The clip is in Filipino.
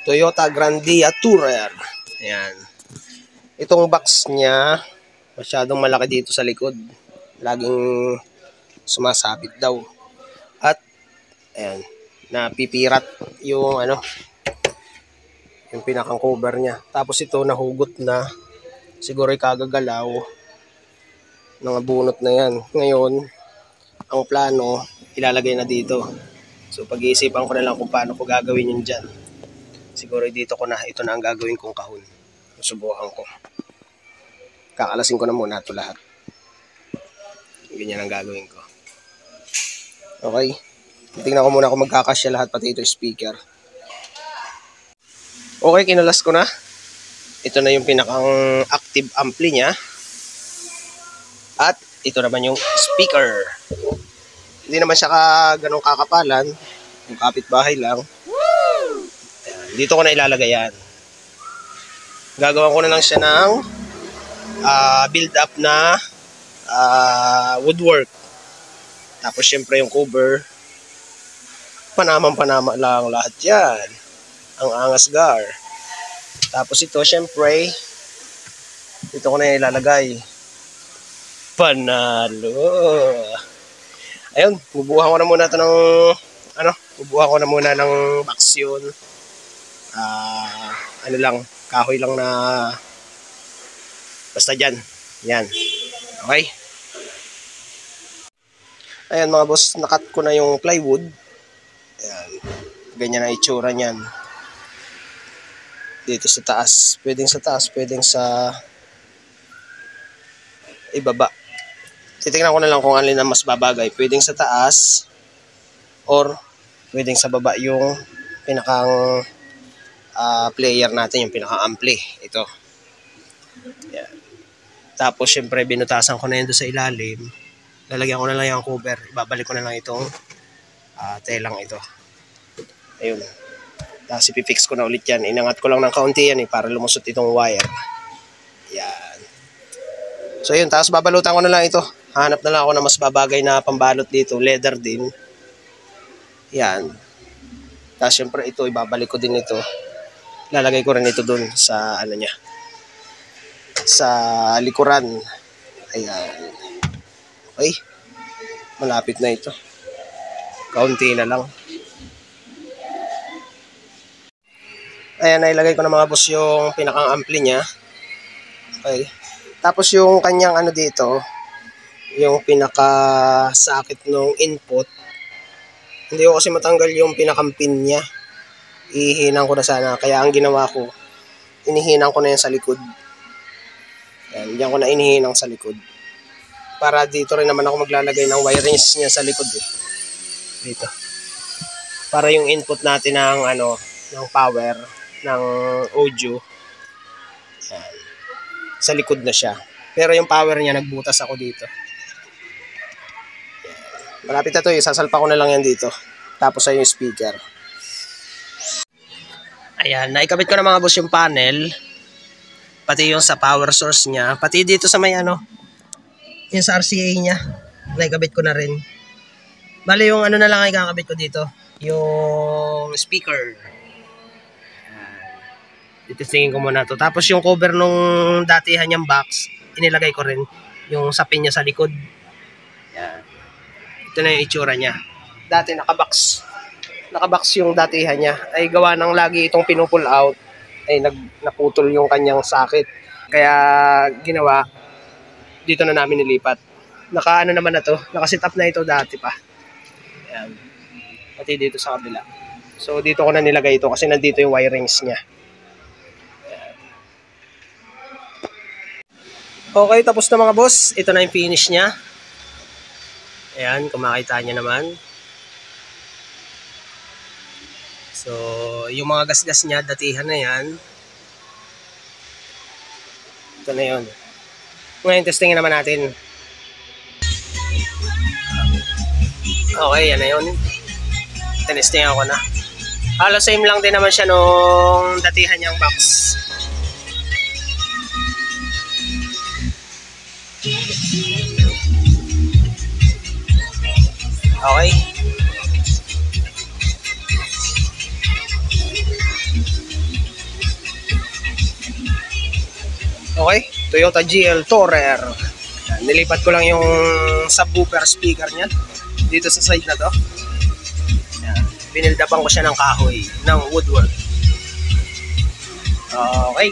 Toyota Grandia Tourer. Ayan. Itong box niya, masyadong malaki dito sa likod. Laging sumasabit daw. At, ayan, napipirat yung yung pinakang cover niya. Tapos ito, nahugot na. Siguro kagagalaw. Bunot na yan. Ngayon, ang plano, ilalagay na dito. So, pag-iisipan ko na lang kung paano ko gagawin yun dyan. Siguro dito ko na, ito na ang gagawin kong kahon. Subukan ko. Kakalasin ko na muna ito lahat. Ganyan ang gagawin ko. Okay. Tingnan ko muna kung magkakasya lahat, pati ito speaker. Okay, kinalas ko na. Ito na yung pinakang active ampli niya. At ito naman yung speaker. Hindi naman siya ganong kakapalan. Yung kapitbahay lang. Ayan, dito ko na ilalagay yan. Gagawan ko na lang siya ng build up na woodwork. Tapos syempre yung cover. Panama lang lahat yan. Ang angas gar. Tapos ito syempre dito ko na ilalagay. Panalo. Ayun, bubuhan ko na muna ito ng bubuhan ko na muna ng box yun. Kahoy lang na basta dyan. Yan. Okay. Ayan mga boss, nakat ko na yung plywood. Ayan. Ganyan ang itsura niyan. Dito sa taas. Pwedeng sa taas, pwedeng sa ibaba. Titingnan ko na lang kung alin ang mas babagay. Pwedeng sa taas or pwedeng sa baba yung pinakang player natin, yung pinaka-ampli. Ito. Yan. Tapos syempre binutasan ko na yun doon sa ilalim. Lalagyan ko na lang yung cover. Ibabalik ko na lang itong telang ito. Ayun. Tapos ipifix ko na ulit yan. Inangat ko lang ng kaunti yan para lumusot itong wire. Yan. So yun, tapos babalutan ko na lang ito. Hanap na lang ako na mas babagay na pambalot dito. Leather din. Yan. Tapos syempre ito, ibabalik ko din ito. Lalagay ko rin ito dun sa niya. Sa likuran. Ayan. Okay. Malapit na ito. Kaunti na lang. Ayan, nailagay ko na mga boss yung pinakang ampli niya. Okay. Tapos yung kanyang dito, yung pinaka-sakit ng input, hindi ko kasi matanggal yung pinakang pin niya. Ihinang ko na sana. Kaya ang ginawa ko, inihinang ko na yan sa likod. Ayan, diyan ko na inihinang sa likod. Para dito rin naman ako maglalagay ng wirings niya sa likod. Dito. Para yung input natin ng ng power, ng audio, ayan, sa likod na siya. Pero yung power niya, nagbutas ako dito. Ayan. Malapit na ito. Sasalpa ko na lang yan dito. Tapos ay yung speaker. Ayan, naikabit ko na mga boss yung panel. Pati yung sa power source niya. Pati dito sa may yung sa RCA niya. Naikabit ko na rin. Bali yung na lang ay kakabit ko dito. Yung speaker. Titistingin ko muna to. Tapos yung cover nung datihan niyang box, inilagay ko rin yung sapin niya sa likod. Yan. Ito na yung itsura niya. Dati nakabox yung datihan niya. Ay gawa ng lagi itong pinupull out. Ay naputol yung kanyang sakit. Kaya ginawa, dito na namin nilipat. Naman na to. Nakasit up na ito dati pa. Yan. Pati dito sa kabila. So dito ko na nilagay ito kasi nandito yung wirings niya. Okay, tapos na mga boss. Ito na yung finish niya. Ayan, kung makita niya naman. So, yung mga gas-gas niya, datihan na yan. Ito na yun. Ngayon, testingin naman natin. Okay, yan na yun. Tinestingan ko na. Halos same lang din naman siya nung datihan niyang box. Okay. Okay, Toyota GL Tourer. Yan, nilipat ko lang yung subwoofer speaker niya dito sa side na to. Yan, binildapan ko siya ng kahoy, ng woodwork. Okay.